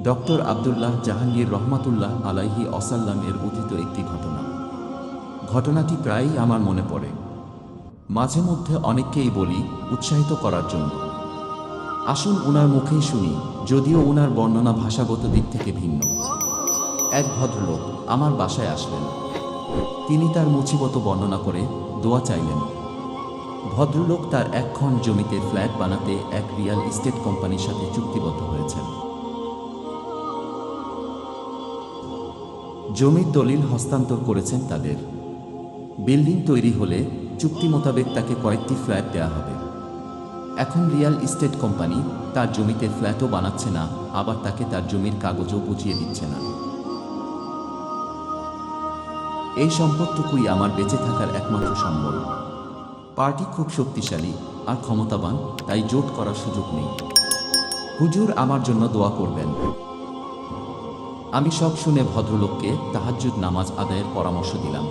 Doctor Abdullah Jahangir রহমাতুল্লাহ আলাইহি ওয়াসাল্লাম এর উদ্ধৃত একটি ঘটনা। ঘটনাটি প্রায়ই আমার মনে পড়ে। মাঝে মধ্যে অনেককেই বলি উৎসাহিত করার জন্য। আসুন উনার মুখেই শুনি, যদিও উনার বর্ণনা ভাষাগত দিক থেকে ভিন্ন। এক ভদ্রলোক আমার বাসায় আসলেন। তিনি তার মুসিবত বর্ণনা করে দোয়া চাইলেন। ভদ্রলোক তার একখন জমিতে ফ্ল্যাট বানাতে এক রিয়েল এস্টেট কোম্পানির সাথে চুক্তিবদ্ধ হয়েছেন। জমির দলিল হস্তান্তর করেছেন তাদের। বিল্ডিং তৈরি হলে চুক্তি মোতাবেক তাকে কয়েকটি ফ্ল্যাট দেওয়া হবে। এখন রিয়েল এস্টেট কোম্পানি তার জমিতে ফ্ল্যাটও বানাচ্ছে না, আবার তাকে তার জমির কাগজও বুঝিয়ে দিচ্ছে না। এই সম্পদটুকুই আমার বেঁচে থাকার একমাত্র সম্বল। পার্টি খুব শক্তিশালী আর ক্ষমতাবান, তাই জোট করার সুযোগ নেই। হুজুর আমার জন্য দোয়া করবেন। আমি সব শুনে ভদ্রলোককে তাহাজ্জুদ নামাজ আদায়ের পরামর্শ দিলাম।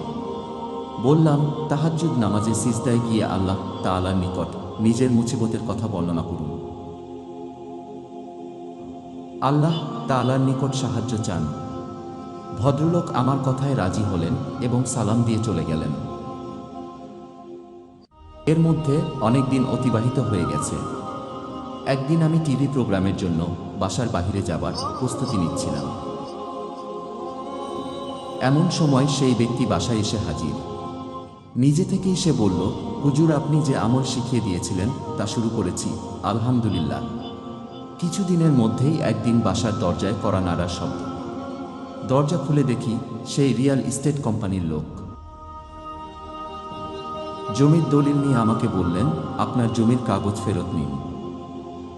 বললাম, তাহাজ্জুদ নামাজে সিজদায় গিয়ে আল্লাহ তাআলার নিকট নিজের মুসিবতের কথা বর্ণনা করুন। আল্লাহ তাআলার নিকট সাহায্য চান। ভদ্রলোক আমার কথায় রাজি হলেন এবং সালাম দিয়ে চলে গেলেন। এর মধ্যে অনেক দিন অতিবাহিত হয়ে গেছে। একদিন আমি টিভি প্রোগ্রামের জন্য বাসার বাহিরে যাবার প্রস্তুতি নিচ্ছিলাম। এমন সময় সেই ব্যক্তি বাসায় এসে হাজির। নিজে থেকেই সে বলল, হুজুর আপনি যে আমল শিখিয়ে দিয়েছিলেন তা শুরু করেছি, আলহামদুলিল্লাহ। কিছুদিনের মধ্যেই একদিন বাসার দরজায় কড়া নাড়ার শব্দ। দরজা খুলে দেখি সেই রিয়েল এস্টেট কোম্পানির লোক। জমির দলিল নিয়ে আমাকে বললেন, আপনার জমির কাগজ ফেরত নিন।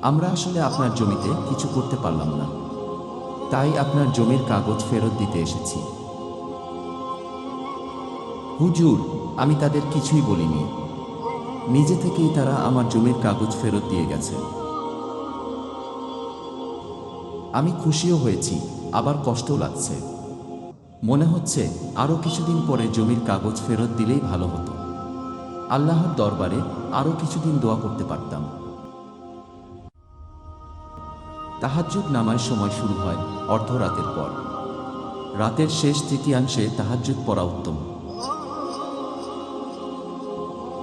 আমরা আসলে আপনার জমিতে কিছু করতে পারলাম না, তাই আপনার জমির কাগজ ফেরত দিতে এসেছি। হুজুর আমি তাদের কিছুই বলিনি, নিজে থেকেই তারা আমার জমির কাগজ ফেরত দিয়ে গেছে। আমি খুশিও হয়েছি, আবার কষ্টও লাগছে। মনে হচ্ছে আরও কিছুদিন পরে জমির কাগজ ফেরত দিলেই ভালো হতো। আল্লাহর দরবারে আরও কিছুদিন দোয়া করতে পারতাম। তাহাজ্জুদ নামার সময় শুরু হয় অর্ধরাতের পর। রাতের শেষ তৃতীয়াংশে তাহাজ্জুদ পড়া উত্তম।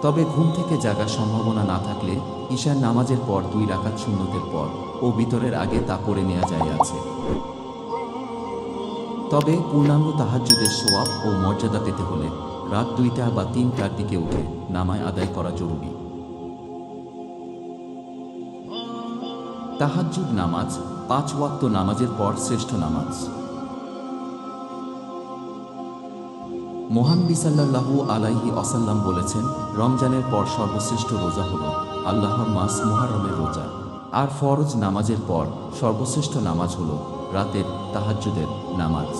তবে ঘুম থেকে জাগার সম্ভাবনা না থাকলে ঈশার নামাজের পর 2 রাকাত সুন্নতের পর ও বিতরের আগে তা পড়ে নেওয়া যায় আছে। তবে পূর্ণাঙ্গ তাহাজ্জুদের সওয়াব ও মর্যাদা পেতে হলে রাত 2টা বা 3টার দিকে উঠে নামাজ আদায় করা জরুরি। তাহাজ্জুদ নামাজ 5 ওয়াক্ত নামাজের পর শ্রেষ্ঠ নামাজ। মহানবী সাল্লাল্লাহু আলাইহি ওয়াসাল্লাম বলেছেন, রমজানের পর সর্বশ্রেষ্ঠ রোজা হল আল্লাহর মাস মুহররমের রোজা। আর ফরজ নামাজের পর সর্বশ্রেষ্ঠ নামাজ হল রাতের তাহাজ্জুদের নামাজ।